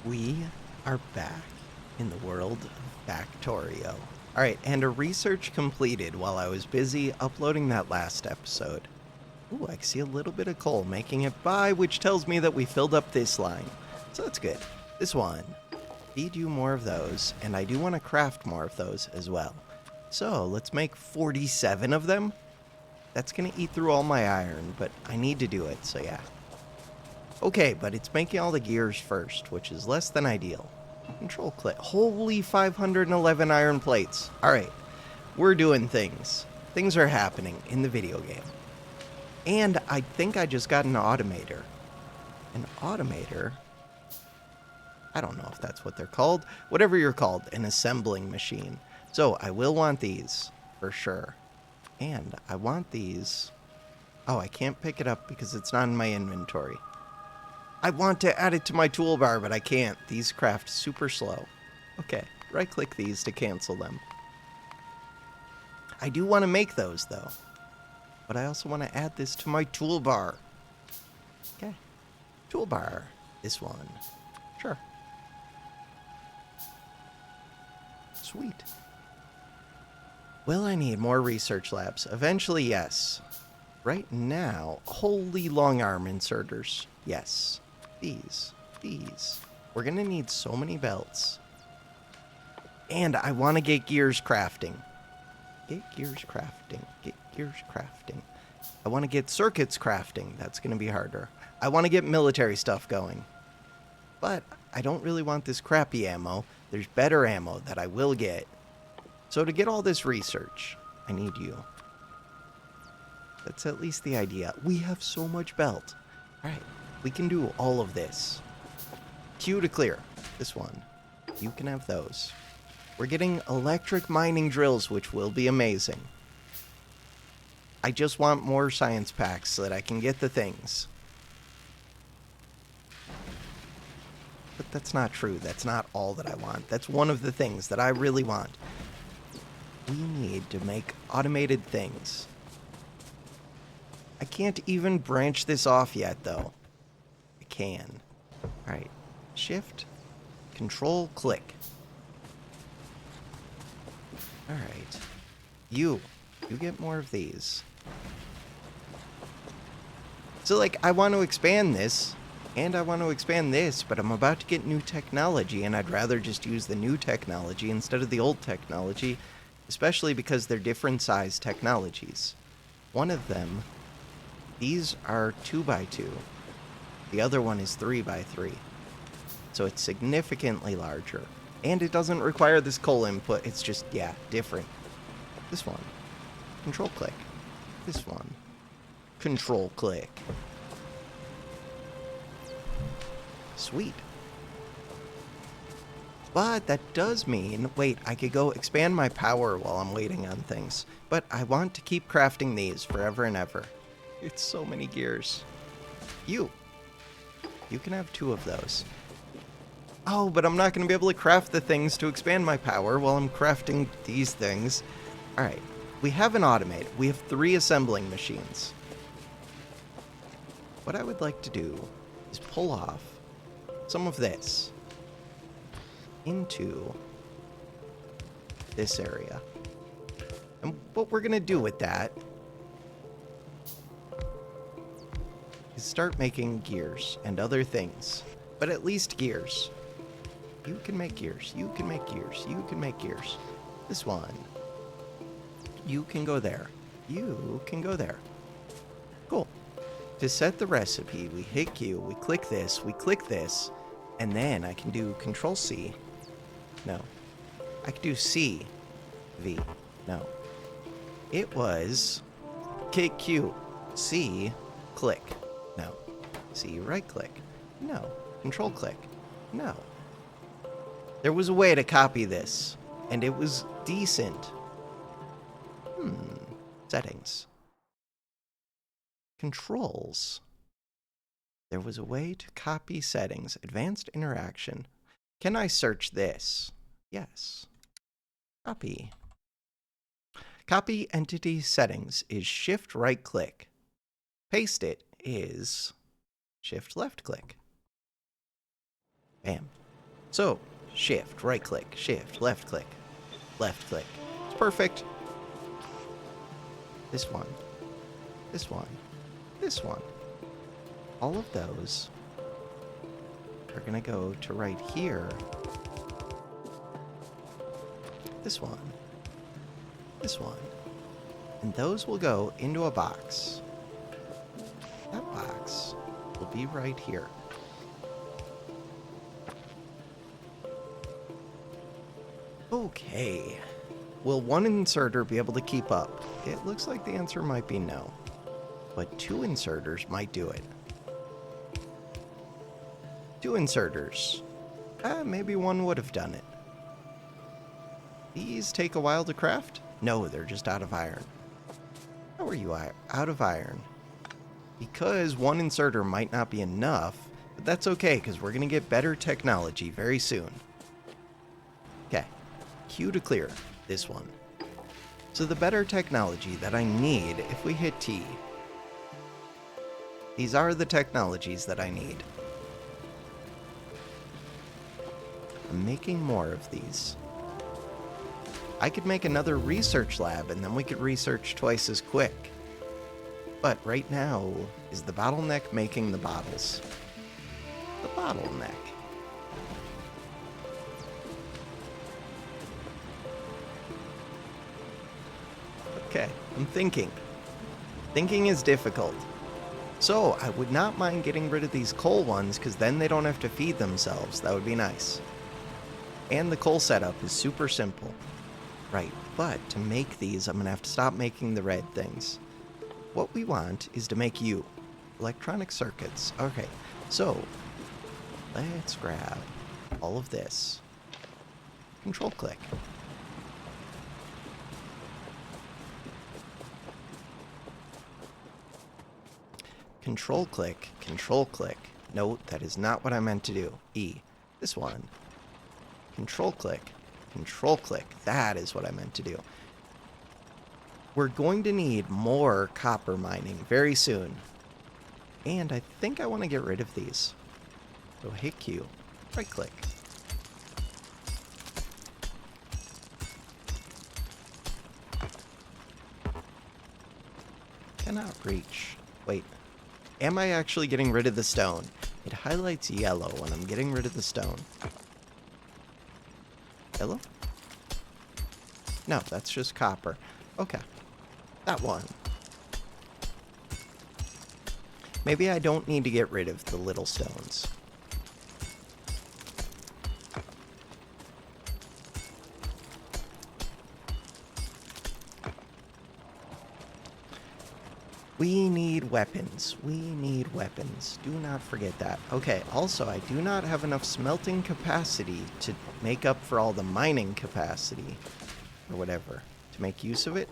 We are back in the world of Factorio. Alright, and a research completed while I was busy uploading that last episode. Ooh, I can see a little bit of coal making it by, which tells me that we filled up this line. So that's good. This one. Feed you more of those, and I do want to craft more of those as well. So let's make 47 of them. That's going to eat through all my iron, but I need to do it, so yeah. Okay, but it's making all the gears first, which is less than ideal. Control click. Holy 511 iron plates. Alright, we're doing things. Things are happening in the video game. And I think I just got an automator. An automator? I don't know if that's what they're called. Whatever you're called, an assembling machine. So I will want these, for sure. And I want these... Oh, I can't pick it up because it's not in my inventory. I want to add it to my toolbar, but I can't. These craft super slow. Okay, right-click these to cancel them. I do want to make those, though. But I also want to add this to my toolbar. Okay. Toolbar. This one. Sure. Sweet. Will I need more research labs? Eventually, yes. Right now, holy long arm inserters. Yes. These. We're gonna need so many belts. And I want to get gears crafting. Get gears crafting. I want to get circuits crafting. That's gonna be harder. I want to get military stuff going. But I don't really want this crappy ammo. There's better ammo that I will get. So to get all this research, I need you. That's at least the idea. We have so much belt. Alright, we can do all of this. Q to clear. This one. You can have those. We're getting electric mining drills, which will be amazing. I just want more science packs so that I can get the things. But that's not true. That's not all that I want. That's one of the things that I really want. We need to make automated things. I can't even branch this off yet, though. I can. Alright. Shift. Control. Click. Alright. You get more of these. So, like, I want to expand this, and I want to expand this, but I'm about to get new technology, and I'd rather just use the new technology instead of the old technology, especially because they're different size technologies. One of them... These are 2x2. The other one is 3x3. So it's significantly larger. And it doesn't require this coal input. It's just, yeah, different. This one. Control click. This one. Control click. Sweet. But that does mean, wait, I could go expand my power while I'm waiting on things. But I want to keep crafting these forever and ever. It's so many gears. You can have 2 of those. Oh, but I'm not going to be able to craft the things to expand my power while I'm crafting these things. Alright, we have an automator. We have 3 assembling machines. What I would like to do is pull off some of this into this area. And what we're going to do with that is start making gears and other things. But at least gears. You can make gears. You can make gears. You can make gears. This one. You can go there. You can go there. Cool. To set the recipe, we hit Q, we click this, and then I can do Control C. No. I can do C. V. No. It was hit Q. C. Click. No. C. Right click. No. Control click. No. There was a way to copy this, and it was decent. Settings. Controls. There was a way to copy settings. Advanced interaction. Can I search this? Yes. Copy. Copy entity settings is shift right click. Paste it is shift left click. Bam. So, shift, right click, shift, left click, left click. It's perfect. This one, this one, this one. All of those are gonna go to right here. This one, this one. And those will go into a box. That box will be right here. Okay. Will one inserter be able to keep up? It looks like the answer might be no. But 2 inserters might do it. 2 inserters. Maybe one would have done it. These take a while to craft? No, they're just out of iron. How are you out of iron? Because 1 inserter might not be enough, but that's okay because we're going to get better technology very soon. Okay, Q to clear this one. So the better technology that I need if we hit T. These are the technologies that I need. I'm making more of these. I could make another research lab and then we could research twice as quick. But right now, is the bottleneck making the bottles? The bottleneck. Okay, I'm thinking. Thinking is difficult. So, I would not mind getting rid of these coal ones because then they don't have to feed themselves. That would be nice. And the coal setup is super simple. Right, but to make these, I'm going to have to stop making the red things. What we want is to make you. Electronic circuits. Okay, so let's grab all of this. Control click. Control click, control click. Note, that is not what I meant to do. E. This one. Control click, control click. That is what I meant to do. We're going to need more copper mining very soon. And I think I want to get rid of these. So hit Q, right click. Cannot reach. Wait. Am I actually getting rid of the stone? It highlights yellow when I'm getting rid of the stone. Yellow? No, that's just copper. Okay. That one. Maybe I don't need to get rid of the little stones. We need weapons. We need weapons. Do not forget that. Okay, also, I do not have enough smelting capacity to make up for all the mining capacity, or whatever, to make use of it.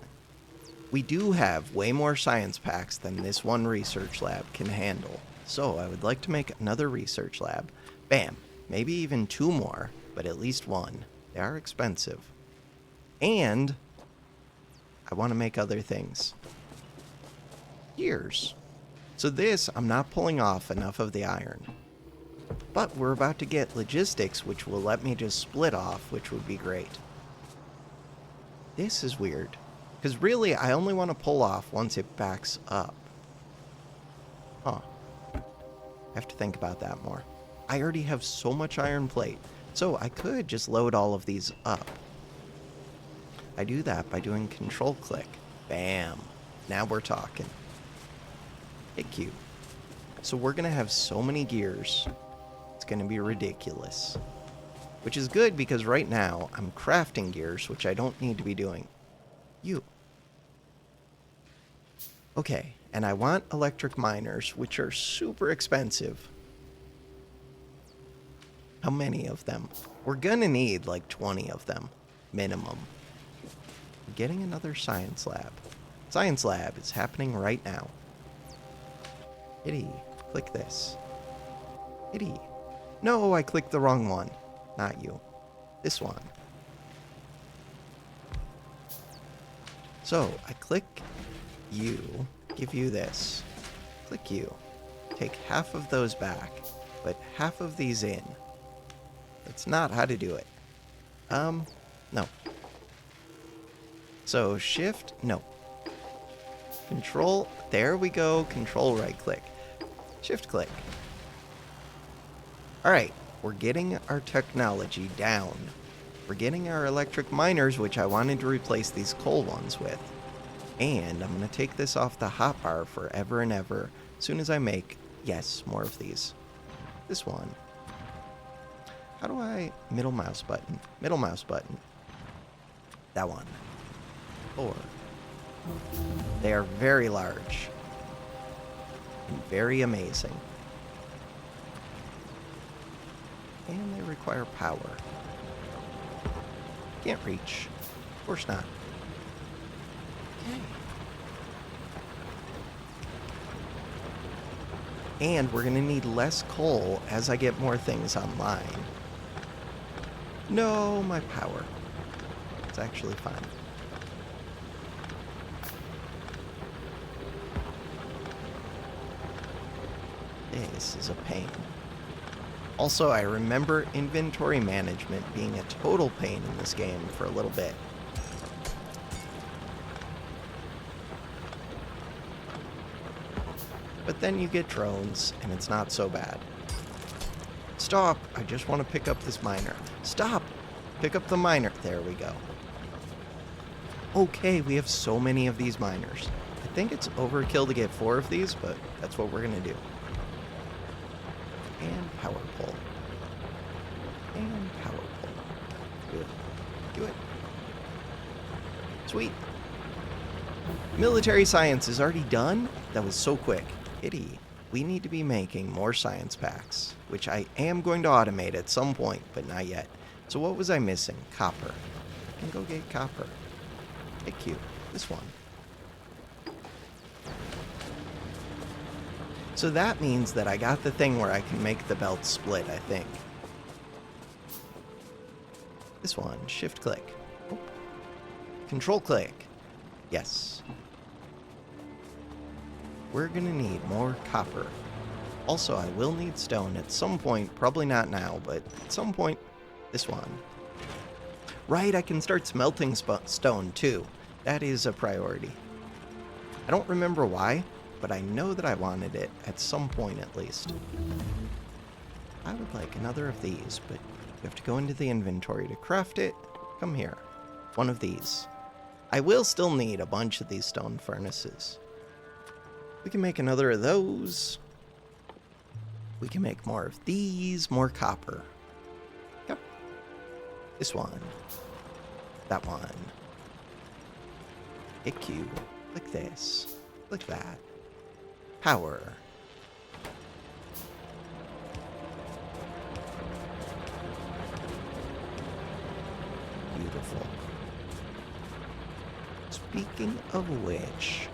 We do have way more science packs than this one research lab can handle. So, I would like to make another research lab. Bam. Maybe even 2 more, but at least 1. They are expensive. And I want to make other things. Years. So this, I'm not pulling off enough of the iron. But we're about to get logistics, which will let me just split off, which would be great. This is weird. Because really, I only want to pull off once it backs up. Huh. I have to think about that more. I already have so much iron plate, so I could just load all of these up. I do that by doing control click. Bam. Now we're talking. Hit Q. So we're going to have so many gears. It's going to be ridiculous. Which is good because right now I'm crafting gears, which I don't need to be doing. You. Okay, and I want electric miners, which are super expensive. How many of them? We're going to need like 20 of them, minimum. We're getting another science lab. Science lab is happening right now. Hitty, click this. Hitty. No, I clicked the wrong one. Not you. This one. So, I click you, give you this. Click you. Take half of those back, put half of these in. That's not how to do it. No. So shift, no. Control, there we go. Control right click. Shift click. All right, we're getting our technology down. We're getting our electric miners, which I wanted to replace these coal ones with. And I'm going to take this off the hotbar forever and ever as soon as I make, yes, more of these. This one. How do I... Middle mouse button. Middle mouse button. That one. 4. They are very large. And very amazing. And they require power. Can't reach. Of course not. Okay. And we're going to need less coal as I get more things online. No, my power. It's actually fine. This is a pain. Also, I remember inventory management being a total pain in this game for a little bit. But then you get drones, and it's not so bad. Stop! I just want to pick up this miner. Stop! Pick up the miner. There we go. Okay, we have so many of these miners. I think it's overkill to get 4 of these, but that's what we're going to do. And power pole. And power pole. Do it. Do it. Sweet. Military science is already done? That was so quick. Pity. We need to be making more science packs, which I am going to automate at some point, but not yet. So what was I missing? Copper. I can go get copper. Thank you. This one. So that means that I got the thing where I can make the belt split, I think. This one. Shift click. Oh. Control click. Yes. We're gonna need more copper. Also, I will need stone at some point. Probably not now, but at some point. This one. Right, I can start smelting stone too. That is a priority. I don't remember why, but I know that I wanted it at some point at least. I would like another of these, but you have to go into the inventory to craft it. Come here. One of these. I will still need a bunch of these stone furnaces. We can make another of those. We can make more of these, more copper. Yep. This one. That one. Hit Q. Like this. Like that. Power. Beautiful. Speaking of which,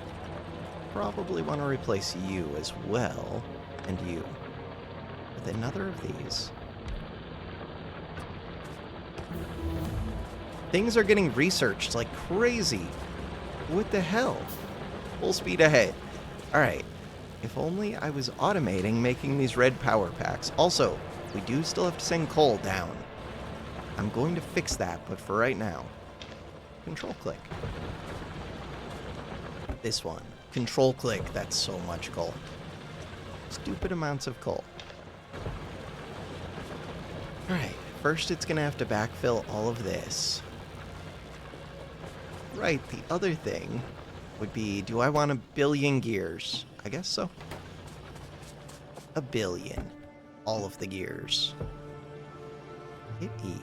probably want to replace you as well, and you, with another of these. Things are getting researched like crazy. What the hell? Full speed ahead. Alright, if only I was automating making these red power packs. Also, we do still have to send coal down. I'm going to fix that, but for right now, control click. This one. Control click. That's so much coal. Stupid amounts of coal. Alright, first it's going to have to backfill all of this. Right, the other thing would be, do I want 1 billion gears? I guess so. 1 billion. All of the gears. Hit E.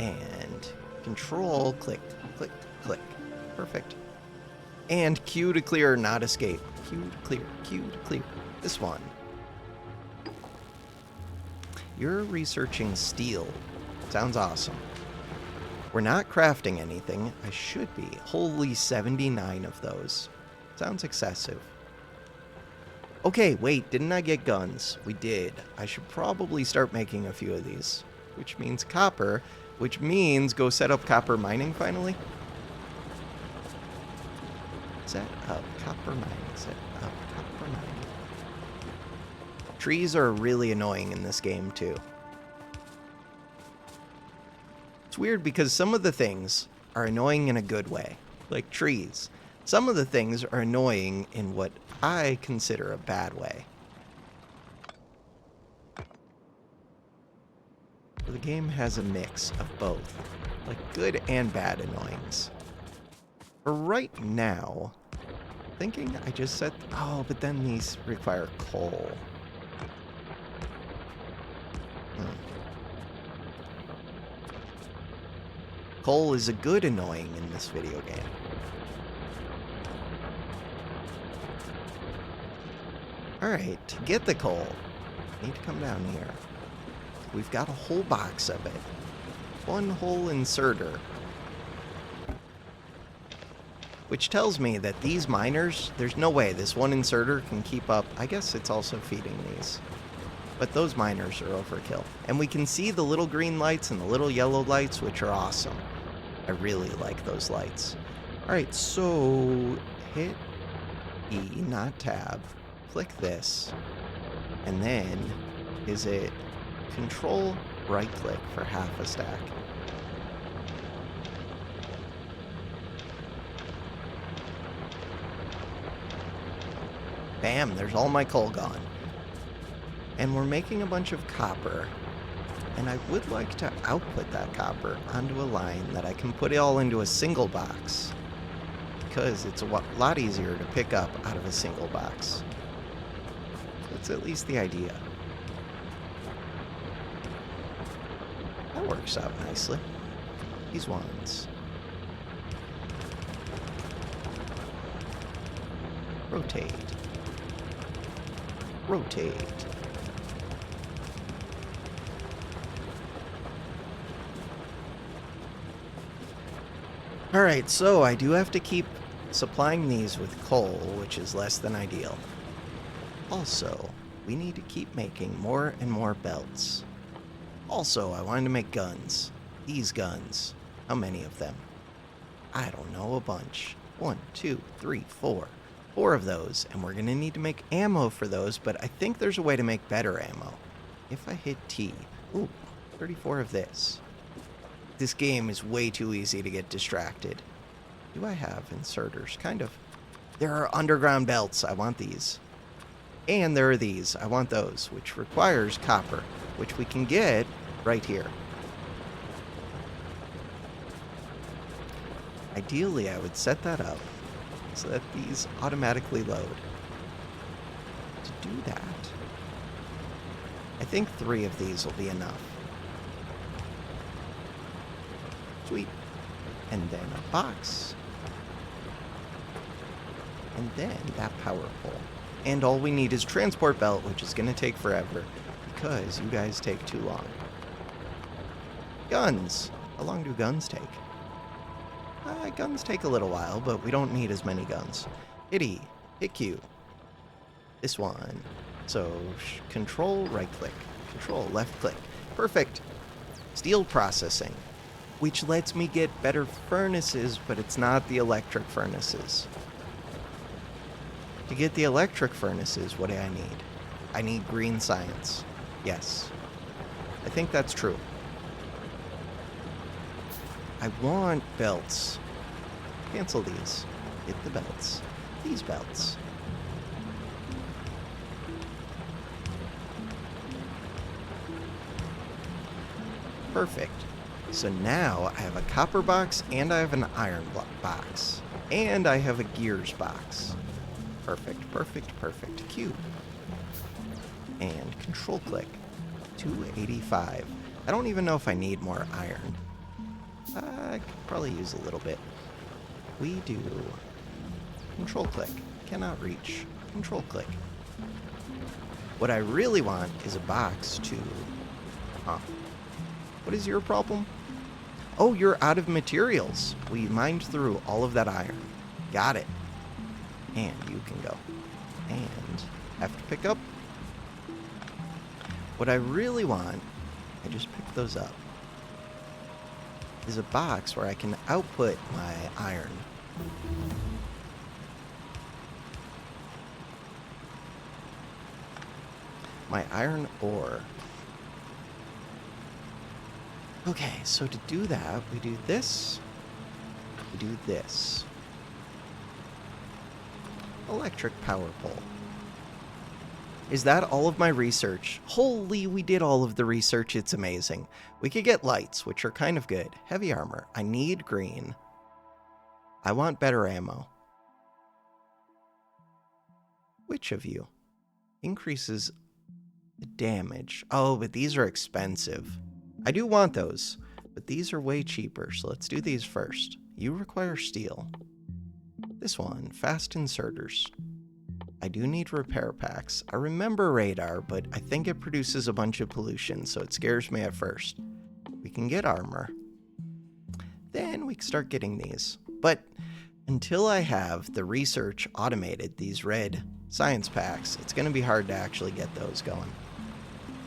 And control click, click, click. Perfect. And Q to clear, not escape. Q to clear, Q to clear. This one. You're researching steel. Sounds awesome. We're not crafting anything. I should be. Holy 79 of those. Sounds excessive. Okay, wait, didn't I get guns? We did. I should probably start making a few of these. Which means copper, which means go set up copper mining finally. Set up copper mining. Set up copper mining. Trees are really annoying in this game too. It's weird because some of the things are annoying in a good way, like trees. Some of the things are annoying in what I consider a bad way. The game has a mix of both, like good and bad annoyings. For right now, thinking I just said, oh, but then these require coal. Coal is a good annoying in this video game. Alright, to get the coal, I need to come down here. We've got a whole box of it. One whole inserter. Which tells me that these miners, there's no way this one inserter can keep up. I guess it's also feeding these. But those miners are overkill. And we can see the little green lights and the little yellow lights, which are awesome. I really like those lights. Alright, so hit E, not tab. Click this. And then, is it control right click for half a stack? Bam, there's all my coal gone. And we're making a bunch of copper. And I would like to output that copper onto a line that I can put it all into a single box. Because it's a lot easier to pick up out of a single box. That's at least the idea. That works out nicely. These ones. Rotate. Rotate. Alright, so I do have to keep supplying these with coal, which is less than ideal. Also, we need to keep making more and more belts. Also, I wanted to make guns. These guns. How many of them? I don't know, a bunch. 1, 2, 3, 4. 4 of those, and we're gonna need to make ammo for those, but I think there's a way to make better ammo. If I hit T. Ooh, 34 of this. This game is way too easy to get distracted. Do I have inserters? Kind of. There are underground belts. I want these. And there are these. I want those, which requires copper, which we can get right here. Ideally, I would set that up so that these automatically load. To do that, I think 3 of these will be enough. Sweet. And then a box. And then that power pole. And all we need is transport belt, which is going to take forever because you guys take too long. Guns. How long do guns take? Guns take a little while, but we don't need as many guns. Hit E. Hit Q. This one. So, control right click. Control left click. Perfect. Steel processing. Which lets me get better furnaces, but it's not the electric furnaces. To get the electric furnaces, what do I need? I need green science. Yes. I think that's true. I want belts. Cancel these. Hit the belts. These belts. Perfect. So now I have a copper box and I have an iron box. And I have a gears box. Perfect, perfect, perfect. Q. And control click. 285. I don't even know if I need more iron. I could probably use a little bit. We do. Control click. Cannot reach. Control click. What I really want is a box to... Huh. What is your problem? Oh, you're out of materials. We mined through all of that iron. Got it. And you can go. And have to pick up. What I really want, I just picked those up, is a box where I can output my iron. My iron ore. Okay, so to do that, we do this. We do this. Electric power pole. Is that all of my research? Holy, we did all of the research. It's amazing. We could get lights, which are kind of good. Heavy armor. I need green. I want better ammo. Which of you? Increases the damage. Oh, but these are expensive. I do want those, but these are way cheaper, so let's do these first. You require steel. This one, fast inserters. I do need repair packs. I remember radar, but I think it produces a bunch of pollution, so it scares me at first. We can get armor. Then we can start getting these. But until I have the research automated, these red science packs, it's going to be hard to actually get those going.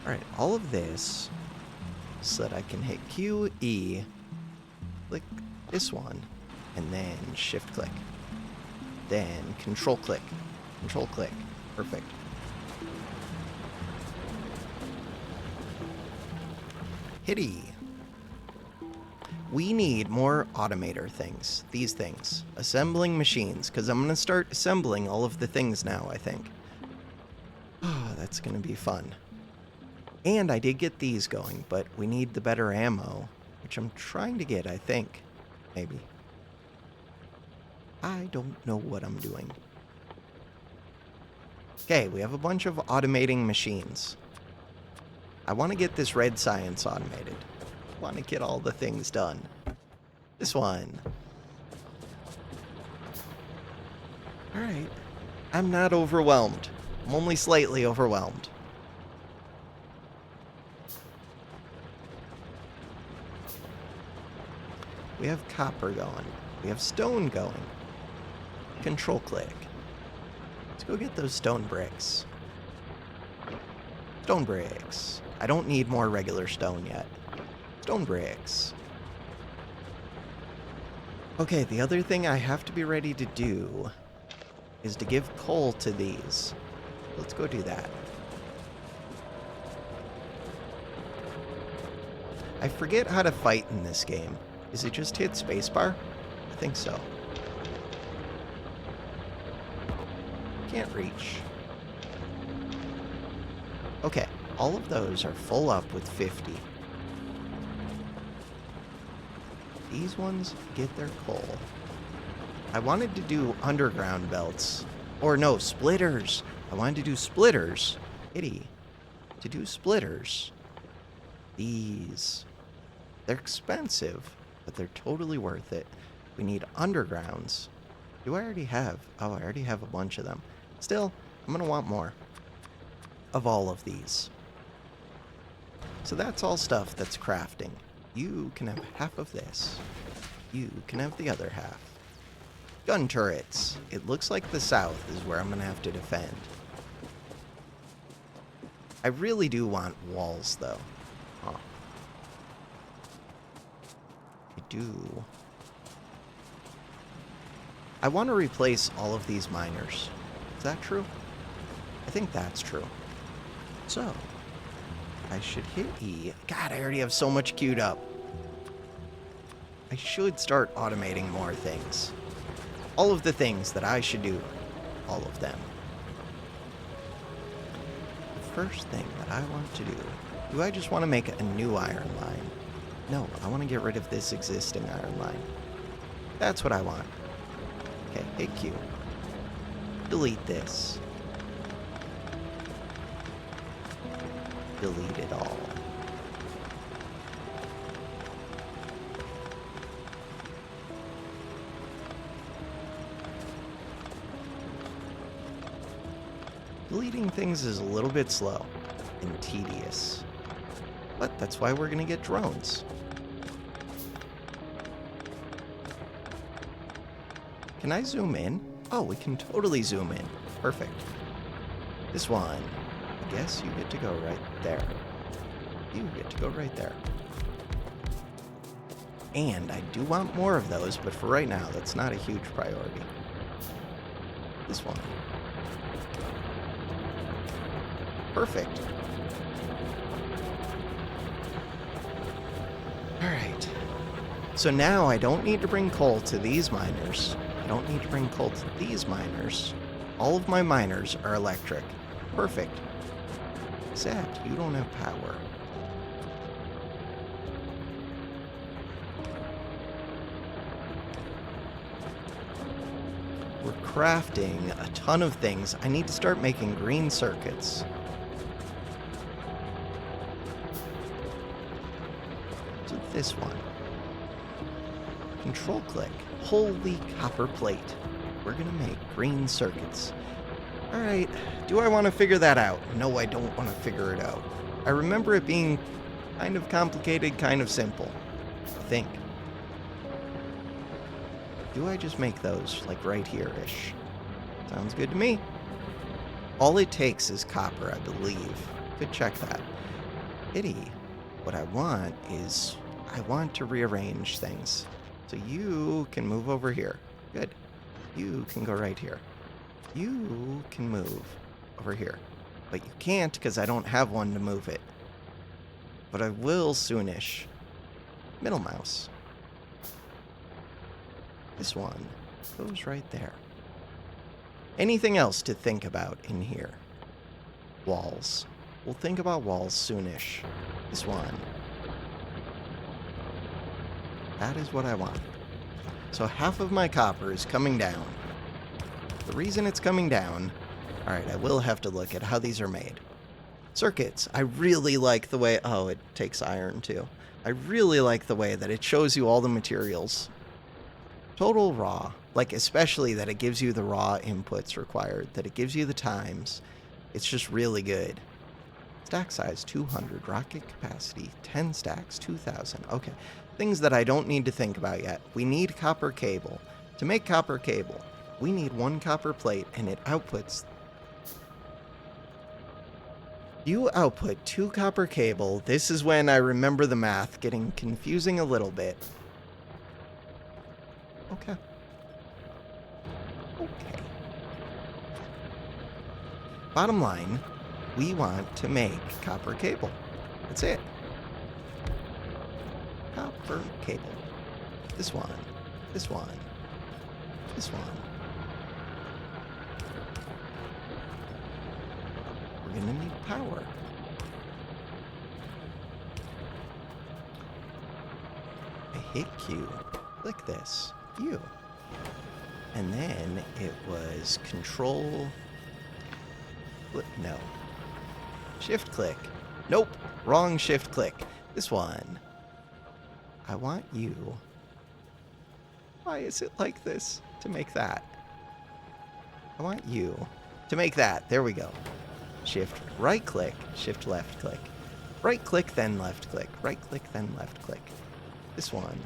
Alright, all of this so that I can hit Q, E, click this one, and then shift click. Then control click. Control click. Perfect. Hit E. We need more automator things. These things. Assembling machines, because I'm going to start assembling all of the things now, I think. Oh, that's going to be fun. And I did get these going, but we need the better ammo, which I'm trying to get, I think. Maybe. I don't know what I'm doing. Okay, we have a bunch of automating machines. I want to get this red science automated. I want to get all the things done. This one. Alright. I'm not overwhelmed. I'm only slightly overwhelmed. We have copper going. We have stone going. Control click. Let's go get those stone bricks. Stone bricks. I don't need more regular stone yet. Stone bricks. Okay, the other thing I have to be ready to do is to give coal to these. Let's go do that. I forget how to fight in this game. Is it just hit spacebar? I think so. Can't reach. Okay, all of those are full up with 50. These ones get their coal. I wanted to do underground belts. Or no, splitters. I wanted to do splitters. Itty. To do splitters. These. They're expensive, but they're totally worth it. We need undergrounds. Do I already have? Oh, I already have a bunch of them. Still, I'm going to want more of all of these. So that's all stuff that's crafting. You can have half of this. You can have the other half. Gun turrets. It looks like the south is where I'm going to have to defend. I really do want walls, though. Huh. I do. I want to replace all of these miners. Is that true? I think that's true. So, I should hit E. God, I already have so much queued up. I should start automating more things. All of the things that I should do. All of them. The first thing that I want to do I just want to make a new iron line? No, I want to get rid of this existing iron line. That's what I want. Okay, hit Q. Delete this. Delete it all. Deleting things is a little bit slow and tedious. But that's why we're going to get drones. Can I zoom in? Oh, we can totally zoom in. Perfect. This one. I guess you get to go right there. You get to go right there. And I do want more of those, but for right now, that's not a huge priority. This one. Perfect. Alright. So now I don't need to bring coal to these miners. I don't need to bring coal to these miners. All of my miners are electric. Perfect. Except you don't have power. We're crafting a ton of things. I need to start making green circuits. So this one. Control click. Holy copper plate. We're gonna make green circuits. Alright, do I want to figure that out? No, I don't want to figure it out. I remember it being kind of complicated, kind of simple. I think. Do I just make those, like, right here-ish? Sounds good to me. All it takes is copper, I believe. Could check that. Pity. What I want is... I want to rearrange things. So you can move over here. Good. You can go right here. You can move over here. But you can't because I don't have one to move it. But I will soonish. Middle mouse. This one goes right there. Anything else to think about in here? Walls. We'll think about walls soonish. This one. That is what I want. So half of my copper is coming down. The reason it's coming down... Alright, I will have to look at how these are made. Circuits. I really like the way... Oh, it takes iron too. I really like the way that it shows you all the materials. Total raw. Like, especially that it gives you the raw inputs required. That it gives you the times. It's just really good. Stack size, 200. Rocket capacity, 10 stacks, 2,000. Okay. Things that I don't need to think about yet. We need copper cable. To make copper cable, we need one copper plate, and it outputs... You output 2 copper cable. This is when I remember the math getting confusing a little bit. Okay. Okay. Bottom line, we want to make copper cable. That's it. Copper cable. This one. This one. This one. We're gonna need power. I hit Q. Click this. Q. And then it was control... No. Shift click. Nope. Wrong shift click. This one. I want you. Why is it like this? To make that. I want you to make that. There we go. Shift right click. Shift left click. Right click, then left click. Right click, then left click. This one.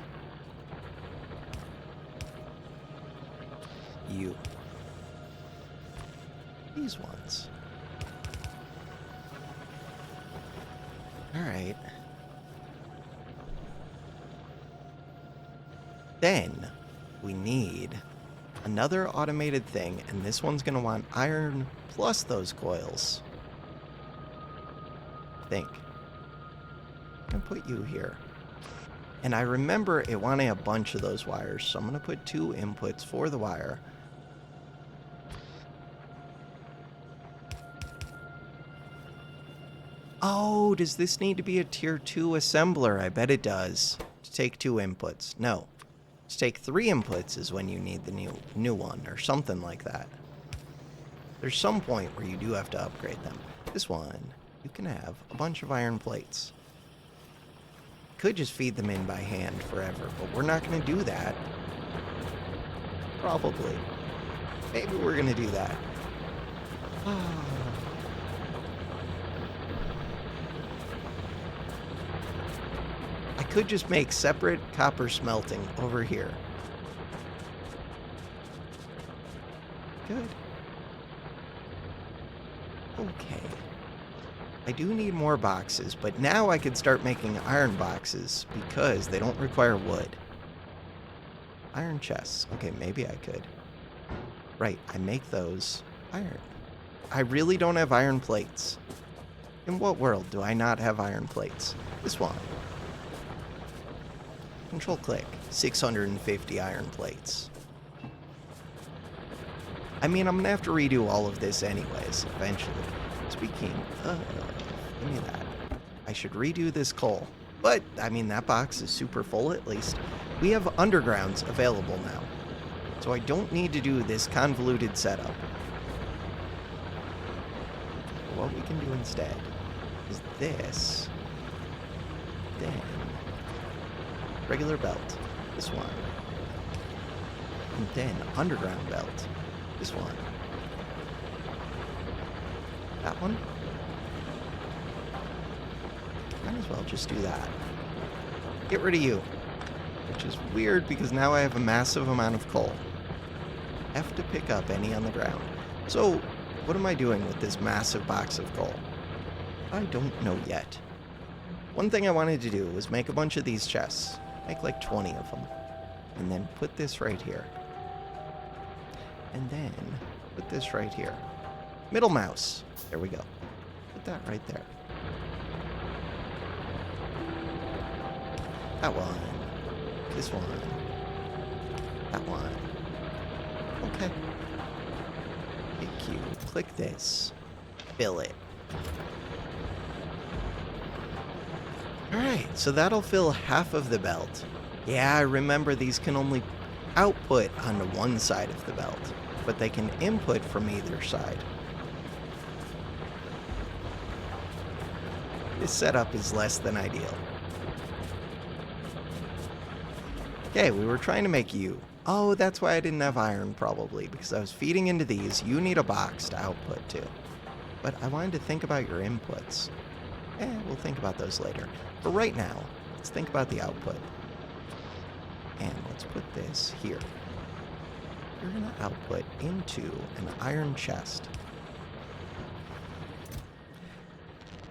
You. These ones. Alright. Then we need another automated thing, and this one's going to want iron plus those coils. I'm going to put you here. And I remember it wanting a bunch of those wires, so I'm going to put 2 inputs for the wire. Oh, does this need to be a tier 2 assembler? I bet it does. To take 2 inputs. No. To take 3 inputs is when you need the new one, or something like that. There's some point where you do have to upgrade them. This one, you can have a bunch of iron plates. Could just feed them in by hand forever, but we're not going to do that. Probably. Maybe we're going to do that. I could just make separate copper smelting over here. Good. Okay. I do need more boxes, but now I could start making iron boxes because they don't require wood. Iron chests. Okay, maybe I could. Right, I make those iron. I really don't have iron plates. In what world do I not have iron plates? This one. Control click. 650 iron plates. I mean, I'm gonna have to redo all of this anyways, eventually. Speaking of, give me that. I should redo this coal. But, I mean, that box is super full at least. We have undergrounds available now. So I don't need to do this convoluted setup. What we can do instead is this. Then, regular belt. This one. And then underground belt. This one. That one. Might as well just do that. Get rid of you. Which is weird because now I have a massive amount of coal. Have to pick up any on the ground. So, what am I doing with this massive box of coal? I don't know yet. One thing I wanted to do was make a bunch of these chests. Make like 20 of them. And then put this right here. And then put this right here. Middle mouse. There we go. Put that right there. That one. This one. That one. Okay. Hit Q. Click this. Fill it. Alright, so that'll fill half of the belt. Yeah, I remember these can only output onto one side of the belt, but they can input from either side. This setup is less than ideal. Okay, we were trying to make you. Oh, that's why I didn't have iron, probably, because I was feeding into these. You need a box to output to. But I wanted to think about your inputs. We'll think about those later. But right now, let's think about the output. And let's put this here. You're going to output into an iron chest.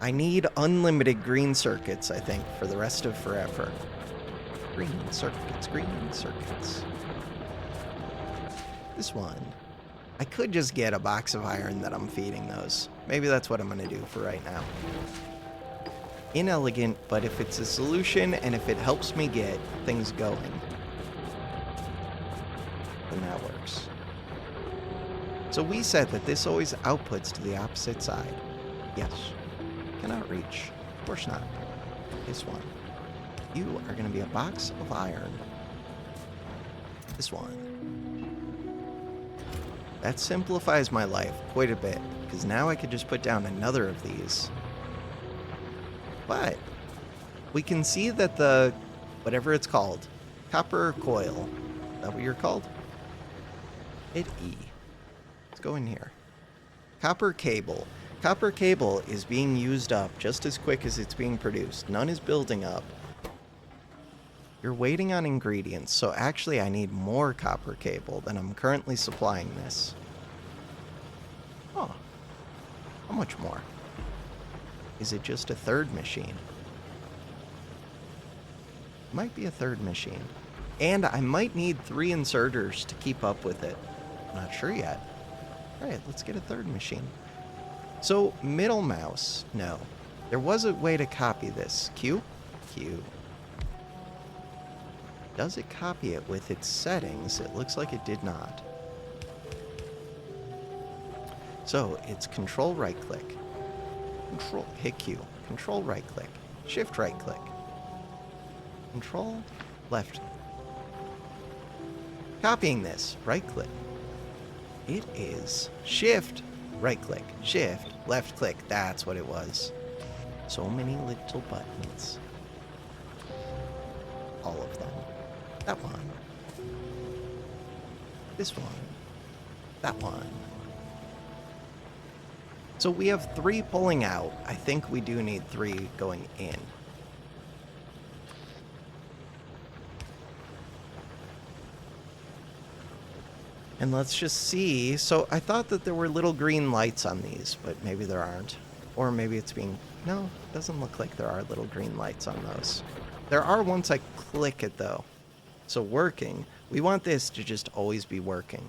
I need unlimited green circuits, I think, for the rest of forever. Green circuits, green circuits. This one. I could just get a box of iron that I'm feeding those. Maybe that's what I'm going to do for right now. Inelegant, but if it's a solution and if it helps me get things going, then that works. So we said that this always outputs to the opposite side. Yes. Cannot reach. Of course not. This one. You are going to be a box of iron. This one. That simplifies my life quite a bit, because now I could just put down another of these. But we can see that the, whatever it's called, copper coil, is that what you're called? Hit E. Let's go in here. Copper cable. Copper cable is being used up just as quick as it's being produced. None is building up. You're waiting on ingredients, so actually I need more copper cable than I'm currently supplying this. Oh. How much more? Is it just a third machine? Might be a third machine. And I might need 3 inserters to keep up with it. Not sure yet. Alright, let's get a third machine. So, middle mouse. No. There was a way to copy this. Q? Q. Does it copy it with its settings? It looks like it did not. So, it's control right click. Control, hit Q. Control right click. Shift right click. Control left. Copying this, right click. It is shift right click. Shift left click. That's what it was. So many little buttons. All of them. That one. This one. That one. So we have 3 pulling out. I think we do need 3 going in. And let's just see. So I thought that there were little green lights on these, but maybe there aren't. Or maybe it's being... No, it doesn't look like there are little green lights on those. There are once I click it, though. So working. We want this to just always be working.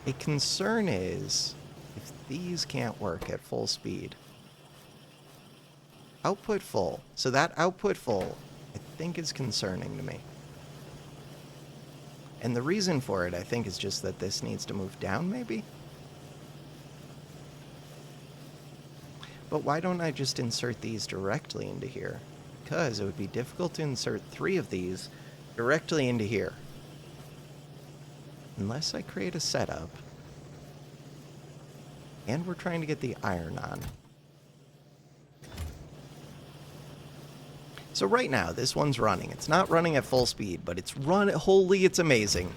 A concern is if these can't work at full speed. Output full. So that output full, I think, is concerning to me. And the reason for it, I think, is just that this needs to move down, maybe? But why don't I just insert these directly into here? Because it would be difficult to insert 3 of these directly into here. Unless I create a setup. And we're trying to get the iron on. So right now, this one's running. It's not running at full speed, but it's holy, it's amazing.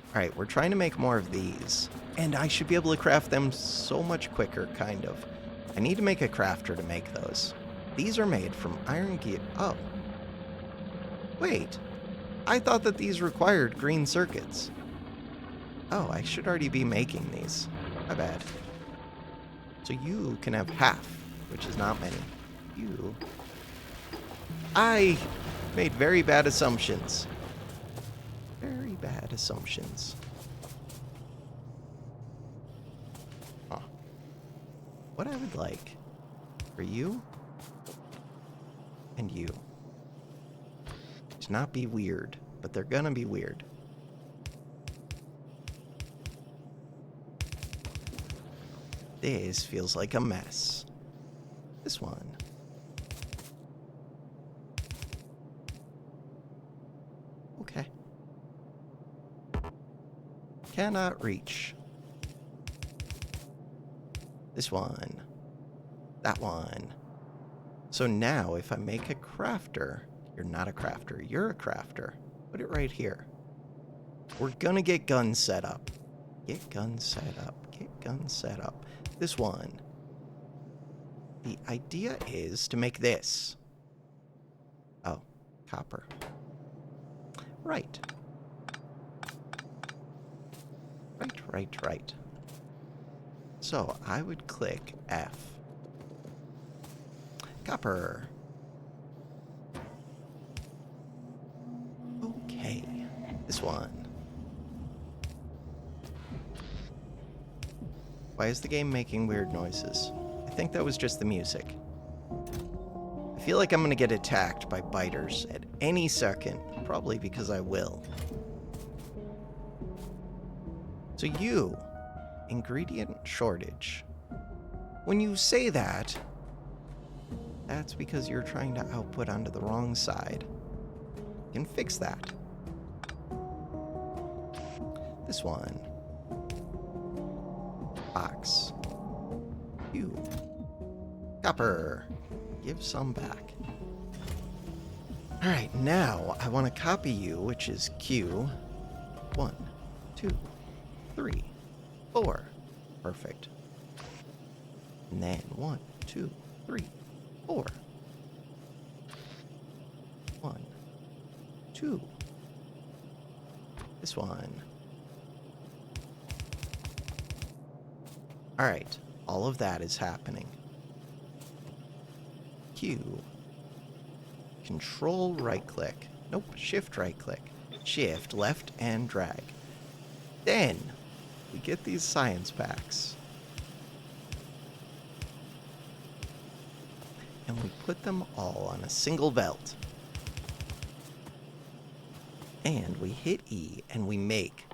Alright, we're trying to make more of these. And I should be able to craft them so much quicker, kind of. I need to make a crafter to make those. These are made from iron gear. Oh. Wait. I thought that these required green circuits. Oh, I should already be making these. My bad. So you can have half, which is not many. You... I made very bad assumptions. Very bad assumptions. Huh. What I would like for you and you to not be weird, but they're gonna be weird. This feels like a mess. This one. Okay. Cannot reach. This one. That one. So now if I make a crafter, you're not a crafter, you're a crafter. Put it right here. We're gonna get guns set up. Get guns set up. Get guns set up. This one. The idea is to make this. Oh, copper. Right. Right. So I would click F. Copper. Okay. This one. Why is the game making weird noises? I think that was just the music. I feel like I'm gonna get attacked by biters at any second, probably because I will. So you, ingredient shortage. When you say that, that's because you're trying to output onto the wrong side. You can fix that. This one. Box. You. Copper. Give some back. Alright, now I want to copy you, which is Q. 1, 2, 3, 4. Perfect. And then 1, 2, 3, 4. 1, 2. This one. Alright, all of that is happening. Q. Control right click. Nope, shift right click. Shift left and drag. Then we get these science packs. And we put them all on a single belt. And we hit E and we make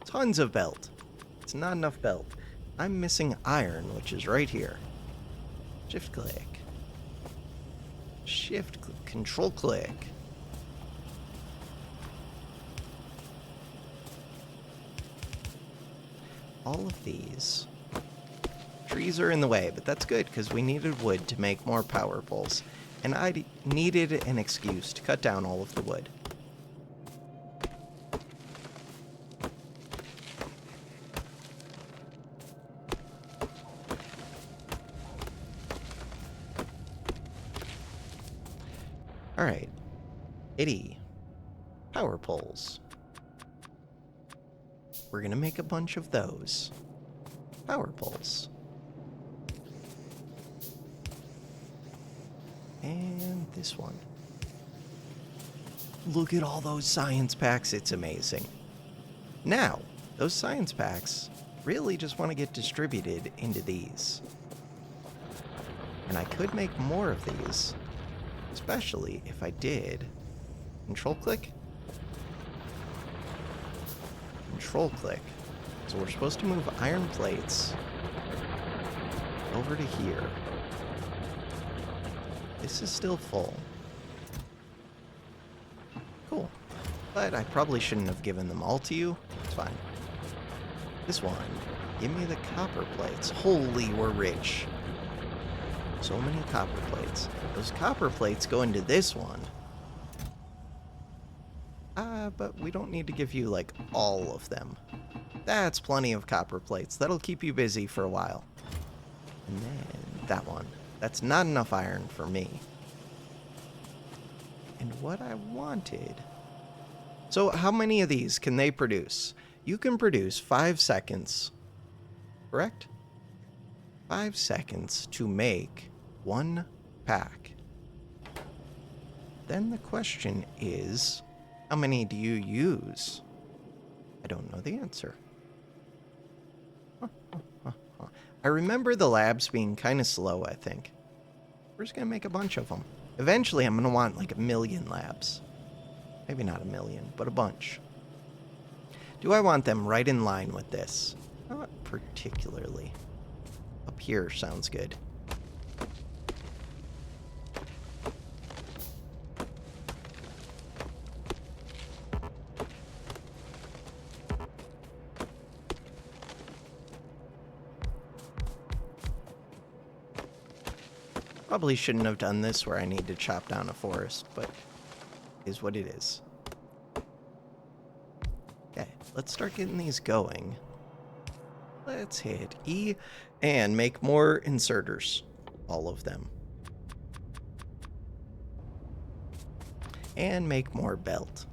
tons of belt. It's not enough belt. I'm missing iron, which is right here. Shift click. Shift click. Control click. All of these. Trees are in the way, but that's good because we needed wood to make more power poles. And I needed an excuse to cut down all of the wood. Alright. 80 power poles. We're gonna make a bunch of those. Power poles. And this one. Look at all those science packs, it's amazing. Now, those science packs really just want to get distributed into these. And I could make more of these, especially if I did control click, control click. So we're supposed to move iron plates over to here. This is still full. Cool. But I probably shouldn't have given them all to you. It's fine. This one. Give me the copper plates. Holy, we're rich. So many copper plates. Those copper plates go into this one. But we don't need to give you, like, all of them. That's plenty of copper plates. That'll keep you busy for a while. And then that one. That's not enough iron for me. And what I wanted... So how many of these can they produce? You can produce 5 seconds. Correct? 5 seconds to make 1 pack. Then the question is, how many do you use? I don't know the answer. I remember the labs being kind of slow, I think. We're just going to make a bunch of them. Eventually, I'm going to want like 1 million labs. Maybe not 1 million, but a bunch. Do I want them right in line with this? Not particularly. Up here sounds good. Probably shouldn't have done this where I need to chop down a forest, but it is what it is. Okay, let's start getting these going. Let's hit E and make more inserters. All of them. And make more belt.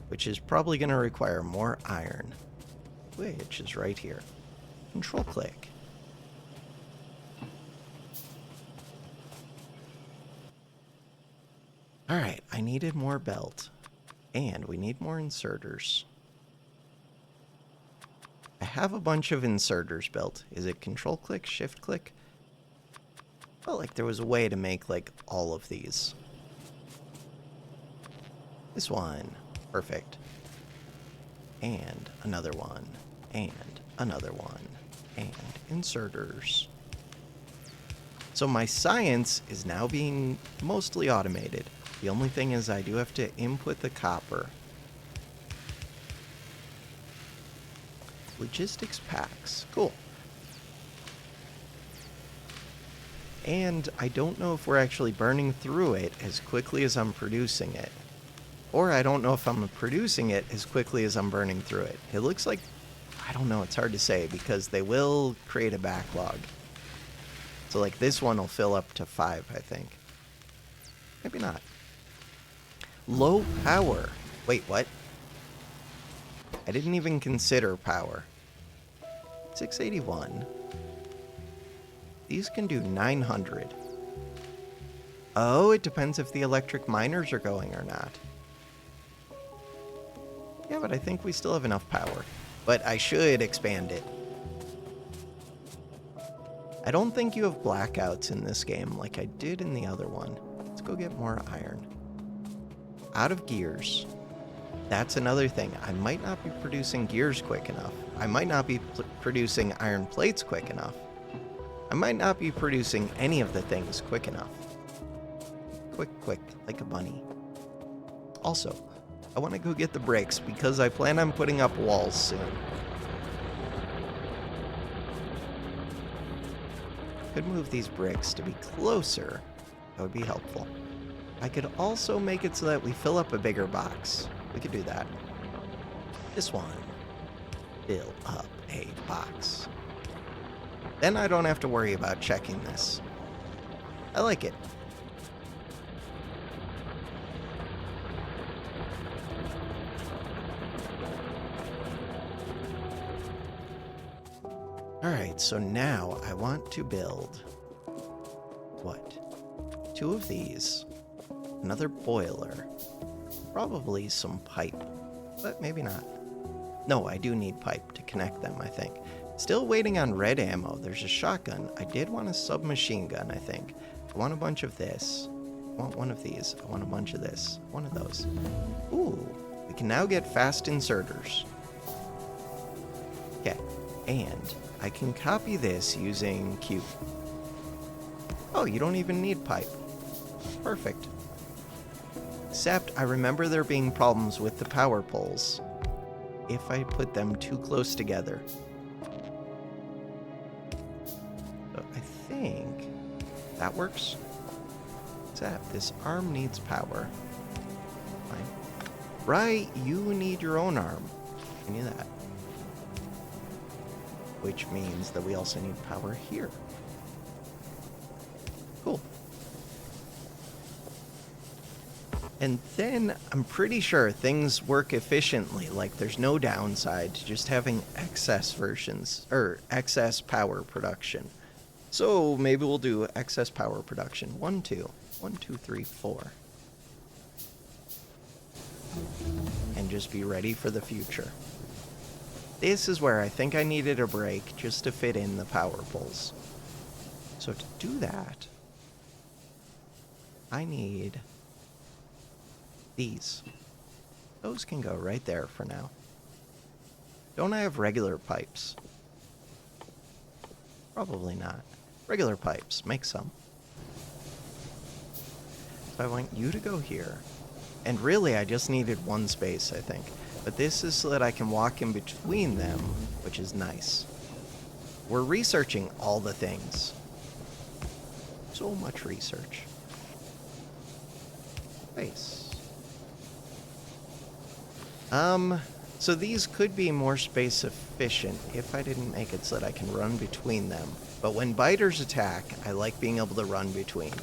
Which is probably going to require more iron. Which is right here. Control click. Alright, I needed more belt. And we need more inserters. I have a bunch of inserters built. Is it control click, shift click? Felt like there was a way to make like all of these. This one. Perfect. And another one. And another one. And inserters. So my science is now being mostly automated. The only thing is I do have to input the copper. Logistics packs. Cool. And I don't know if we're actually burning through it as quickly as I'm producing it. Or I don't know if I'm producing it as quickly as I'm burning through it. It looks like... I don't know, it's hard to say because they will create a backlog. So like this one will fill up to 5, I think. Maybe not. Low power. Wait, what? I didn't even consider power. 681. These can do 900. Oh, it depends if the electric miners are going or not. Yeah, but I think we still have enough power. But I should expand it. I don't think you have blackouts in this game like I did in the other one. Let's go get more iron. Out of gears. That's another thing. I might not be producing gears quick enough. I might not be producing iron plates quick enough. I might not be producing any of the things quick enough. Quick, quick, like a bunny. Also, I want to go get the bricks because I plan on putting up walls soon. Could move these bricks to be closer. That would be helpful. I could also make it so that we fill up a bigger box. We could do that. This one. Fill up a box. Then I don't have to worry about checking this. I like it. Alright, so now I want to build... what? 2 of these. Another boiler. Probably some pipe. But maybe not. No, I do need pipe to connect them, I think. Still waiting on red ammo. There's a shotgun. I did want a submachine gun, I think. I want a bunch of this. I want one of these. I want a bunch of this. One of those. Ooh, we can now get fast inserters. Okay, and I can copy this using Q. Oh, you don't even need pipe. Perfect. Except I remember there being problems with the power poles if I put them too close together. So I think that works. Except this arm needs power. Fine. Right, you need your own arm. I knew that. Which means that we also need power here. Cool. And then I'm pretty sure things work efficiently, like there's no downside to just having excess versions, or excess power production. So maybe we'll do excess power production. 1, 2, 1, 2, 3, 4. And just be ready for the future. This is where I think I needed a break just to fit in the power poles. So to do that, I need these. Those can go right there for now. Don't I have regular pipes? Probably not. Regular pipes, make some. So I want you to go here. And really, I just needed one space, I think. But this is so that I can walk in between them, which is nice. We're researching all the things. So much research. Space. So these could be more space efficient if I didn't make it so that I can run between them. But when biters attack, I like being able to run between.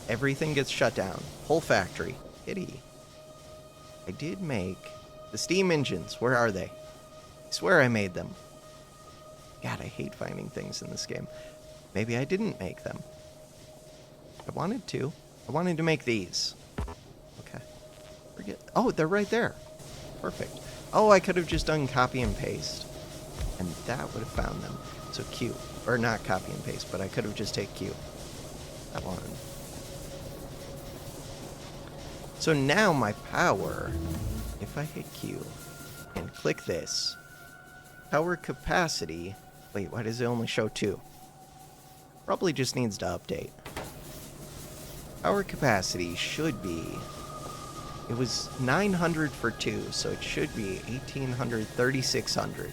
Everything gets shut down. Whole factory. Kitty. I did make the steam engines. Where are they? I swear I made them. God, I hate finding things in this game. Maybe I didn't make them. I wanted to. I wanted to make these. Okay. Forget. Oh, they're right there. Perfect. Oh, I could have just done copy and paste. And that would have found them. So Q. Or not copy and paste, but I could have just taken Q. That one. So now my power, if I hit Q and click this, power capacity, wait, why does it only show 2? Probably just needs to update. Power capacity should be, it was 900 for 2, so it should be 1800, 3600,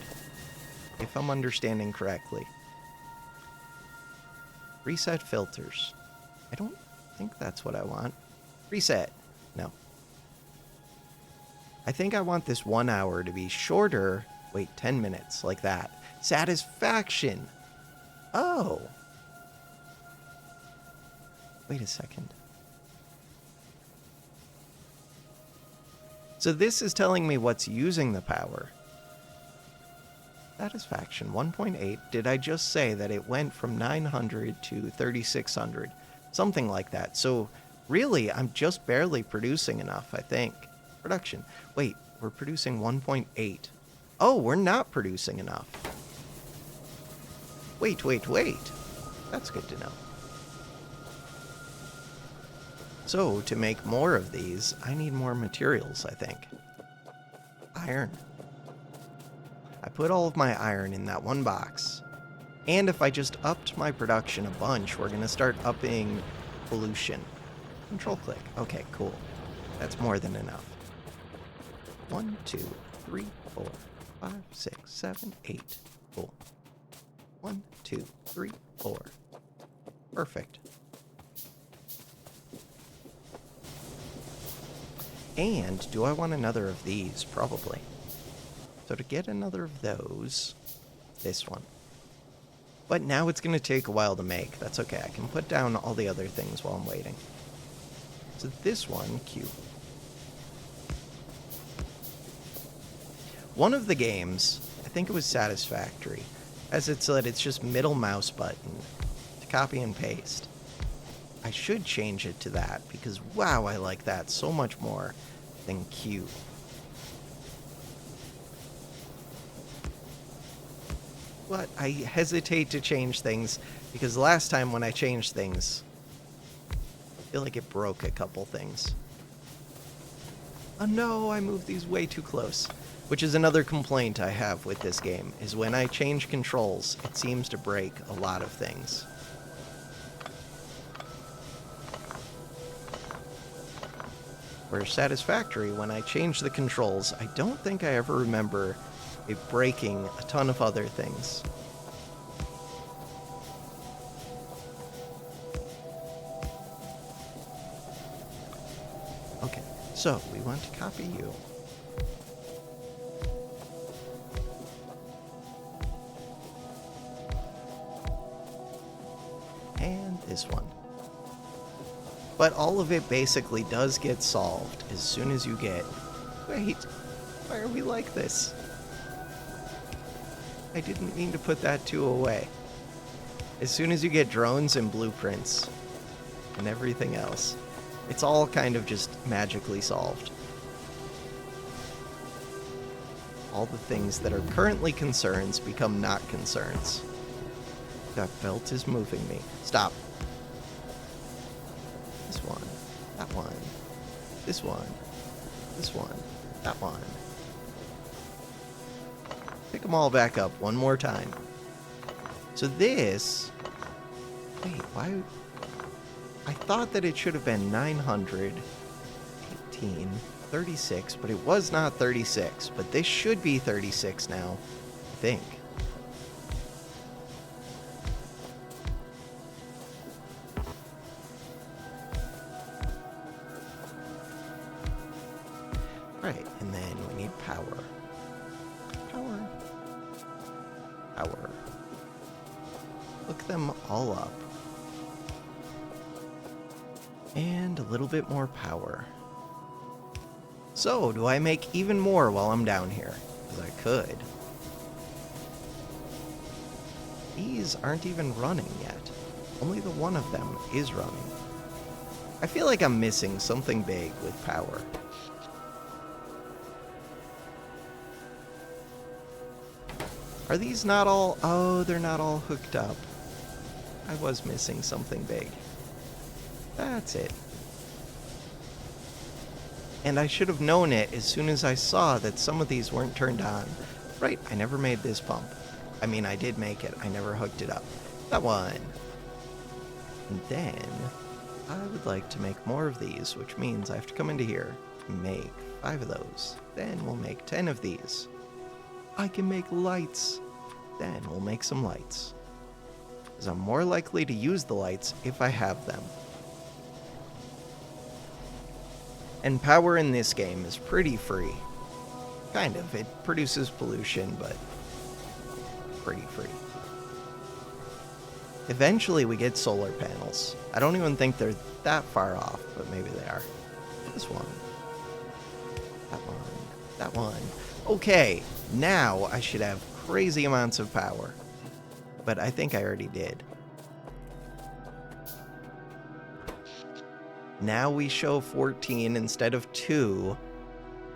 if I'm understanding correctly. Reset filters. I don't think that's what I want. Reset. No. I think I want this 1 hour to be shorter. Wait, 10 minutes, like that. Satisfaction. Oh. Wait a second. So this is telling me what's using the power. Satisfaction 1.8. Did I just say that it went from 900 to 3600? Something like that. So really, I'm just barely producing enough, I think. Production. Wait, we're producing 1.8. Oh, we're not producing enough. Wait. That's good to know. So, to make more of these, I need more materials, I think. Iron. I put all of my iron in that one box. And if I just upped my production a bunch, we're going to start upping pollution. Control click. Okay, cool. That's more than enough. 1, 2, 3, 4, 5, 6, 7, 8. Cool. 1, 2, 3, 4. Perfect. And do I want another of these? Probably. So to get another of those, this one. But now it's going to take a while to make. That's okay. I can put down all the other things while I'm waiting. So this one, Q. One of the games, I think it was Satisfactory, as it said it's just middle mouse button to copy and paste. I should change it to that because, wow, I like that so much more than Q. But I hesitate to change things because last time when I changed things, I feel like it broke a couple things. Oh no, I moved these way too close. Which is another complaint I have with this game, is when I change controls, it seems to break a lot of things. Whereas Satisfactory, when I change the controls, I don't think I ever remember it breaking a ton of other things. Okay, so we want to copy you. And this one. But all of it basically does get solved as soon as you get... Wait, why are we like this? I didn't mean to put that 2 away. As soon as you get drones and blueprints and everything else, it's all kind of just magically solved. All the things that are currently concerns become not concerns. That belt is moving me. Stop. This one. That one. This one. This one. That one. Pick them all back up one more time. So this... Wait, why... I thought that it should have been 918, 36, but it was not 36. But this should be 36 now, I think. Right, and then we need power. Power. Power. Look them all up. And a little bit more power. So, do I make even more while I'm down here? Because I could. These aren't even running yet. Only the one of them is running. I feel like I'm missing something big with power. Are these not all... Oh, they're not all hooked up. I was missing something big. That's it. And I should have known it as soon as I saw that some of these weren't turned on. Right, I never made this pump. I mean, I did make it. I never hooked it up. That one. And then, I would like to make more of these, which means I have to come into here and make 5 of those. Then we'll make 10 of these. I can make lights. Then we'll make some lights. Because I'm more likely to use the lights if I have them. And power in this game is pretty free. Kind of. It produces pollution, but pretty free. Eventually we get solar panels. I don't even think they're that far off, but maybe they are. This one. That one. That one. Okay, now I should have crazy amounts of power. But I think I already did. Now we show 14 instead of 2.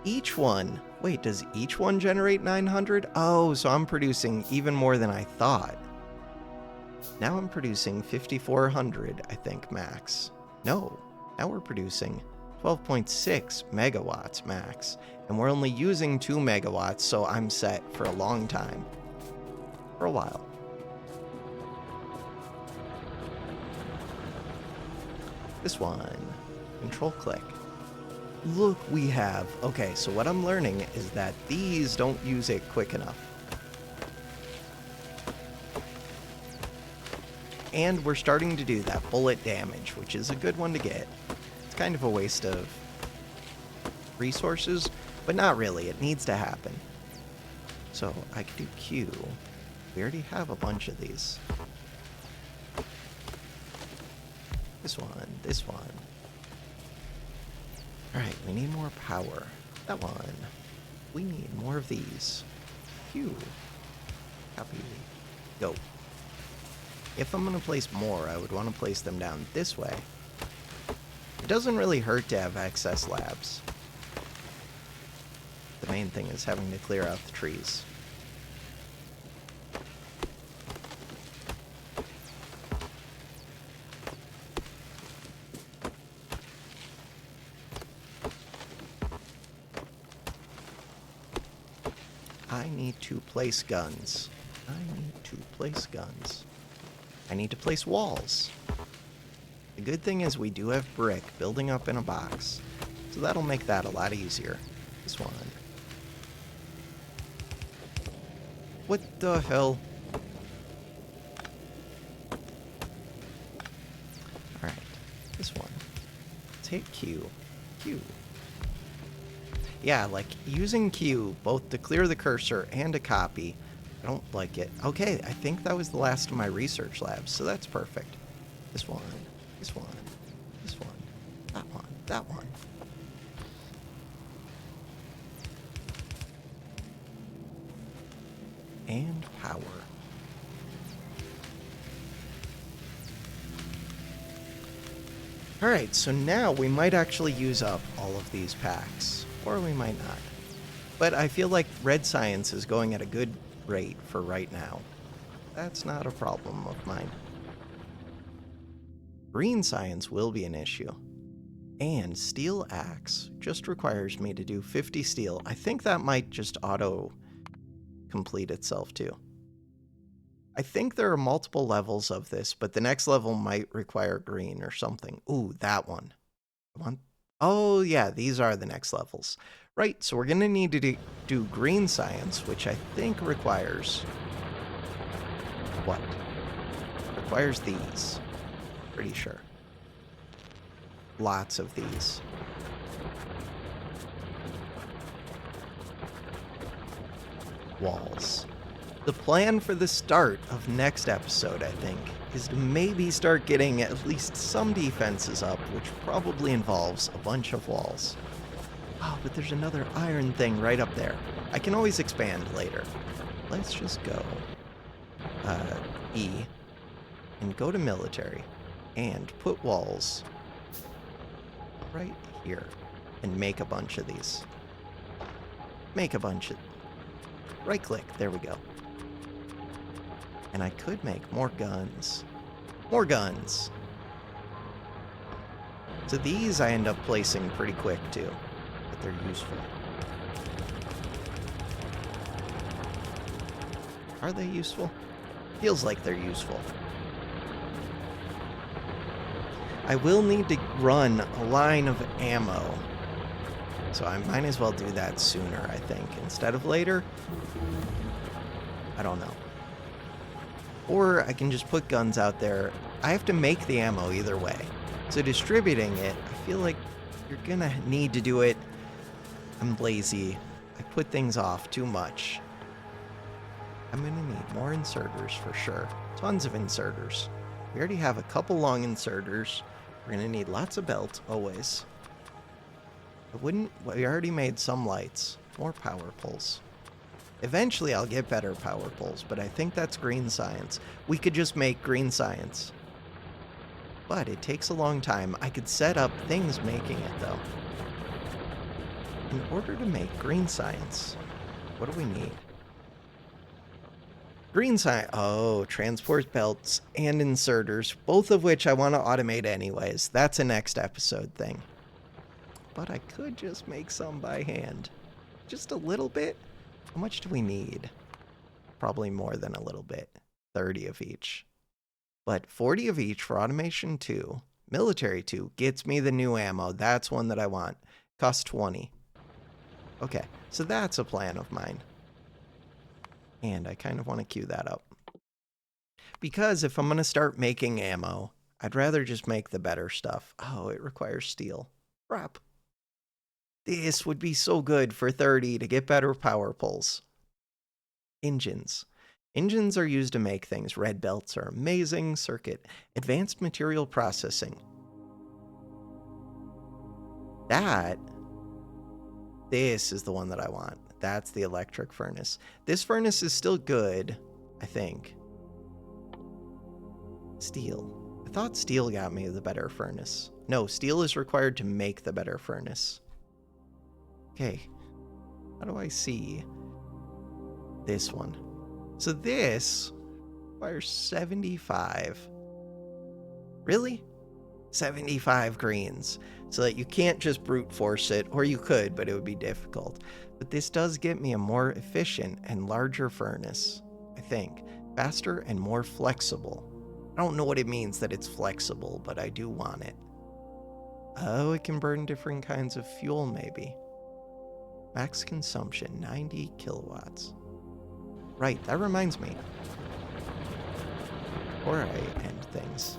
Each one. Wait, does each one generate 900? Oh, so I'm producing even more than I thought. Now I'm producing 5,400, I think, max. No, now we're producing 12.6 megawatts max. And we're only using 2 megawatts, so I'm set for a long time. For a while. This one. Control click. Look, we have... Okay, so what I'm learning is that these don't use it quick enough. And we're starting to do that bullet damage, which is a good one to get. It's kind of a waste of resources, but not really. It needs to happen. So I could do Q. We already have a bunch of these. This one, this one. Alright, we need more power. That one. We need more of these. Q. Copy. Go. If I'm going to place more, I would want to place them down this way. It doesn't really hurt to have excess labs. The main thing is having to clear out the trees. I need to place guns. I need to place guns. I need to place walls. The good thing is we do have brick building up in a box, so that'll make that a lot easier. This one. What the hell? Alright, this one. Let's hit Q. Q. Yeah, like, using Q, both to clear the cursor and to copy, I don't like it. Okay, I think that was the last of my research labs, so that's perfect. This one, this one, this one, that one, that one. And power. Alright, so now we might actually use up all of these packs. Or we might not. But I feel like red science is going at a good rate for right now. That's not a problem of mine. Green science will be an issue. And steel axe just requires me to do 50 steel. I think that might just auto complete itself too. I think there are multiple levels of this, but the next level might require green or something. Ooh, that one. Oh yeah, these are the next levels. Right, so we're going to need to do green science, which I think requires... what? Requires these. Pretty sure. Lots of these. Walls. The plan for the start of next episode, I think, is to maybe start getting at least some defenses up, which probably involves a bunch of walls. Oh, but there's another iron thing right up there. I can always expand later. Let's just go E and go to military and put walls right here and make a bunch of these. Make a bunch of... right click, there we go. And I could make more guns. More guns! So these I end up placing pretty quick too, but they're useful. Are they useful? Feels like they're useful. I will need to run a line of ammo, so I might as well do that sooner, I think, instead of later. I don't know. Or I can just put guns out there. I have to make the ammo either way. So distributing it, I feel like you're gonna need to do it. I'm lazy. I put things off too much. I'm gonna need more inserters for sure. Tons of inserters. We already have a couple long inserters. We're gonna need lots of belt, always. We already made some lights. More power poles. Eventually I'll get better power poles, but I think that's green science. We could just make green science. But it takes a long time. I could set up things making it, though. In order to make green science, what do we need? Green science. Oh, transport belts and inserters, both of which I want to automate anyways. That's a next episode thing. But I could just make some by hand. Just a little bit. How much do we need? Probably more than a little bit. 30 of each. But 40 of each for automation 2. Military 2 gets me the new ammo. That's one that I want. Costs 20. Okay, so that's a plan of mine. And I kind of want to queue that up. Because if I'm going to start making ammo, I'd rather just make the better stuff. Oh, it requires steel. Crap. This would be so good for 30 to get better power poles. Engines. Engines are used to make things. Red belts are amazing. Circuit. Advanced material processing. This is the one that I want. That's the electric furnace. This furnace is still good, I think. Steel. I thought steel got me the better furnace. No, steel is required to make the better furnace. Okay. How do I see this one? So this requires 75. Really? 75 greens, so that you can't just brute force it, or you could, but it would be difficult. But this does get me a more efficient and larger furnace, I think. Faster and more flexible. I don't know what it means that it's flexible, but I do want it. Oh, it can burn different kinds of fuel, maybe. Max consumption, 90 kilowatts. Right, that reminds me. Before I end things,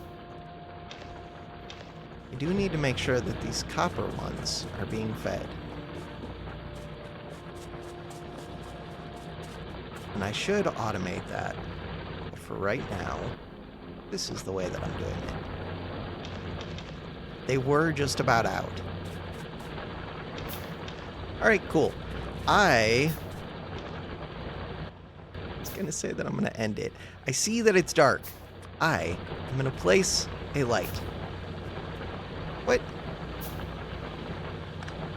I do need to make sure that these copper ones are being fed. And I should automate that. But for right now, this is the way that I'm doing it. They were just about out. Alright, cool. I was going to say that I'm going to end it. I see that it's dark. I am going to place a light. What?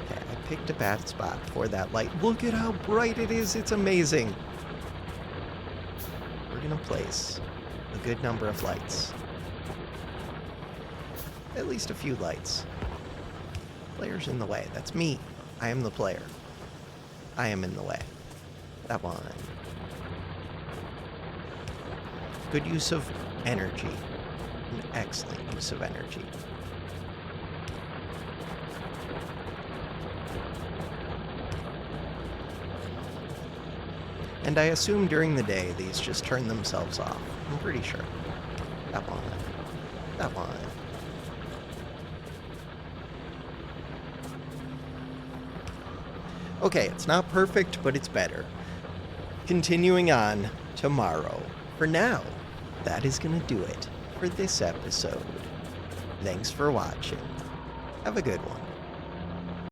Okay, I picked a bad spot for that light. Look at how bright it is. It's amazing. We're going to place a good number of lights. At least a few lights. Player's in the way. That's me. I am the player. I am in the way. That one. Good use of energy. An excellent use of energy. And I assume during the day these just turn themselves off. I'm pretty sure. That one. That one. Okay, it's not perfect, but it's better. Continuing on tomorrow. For now, that is going to do it for this episode. Thanks for watching. Have a good one.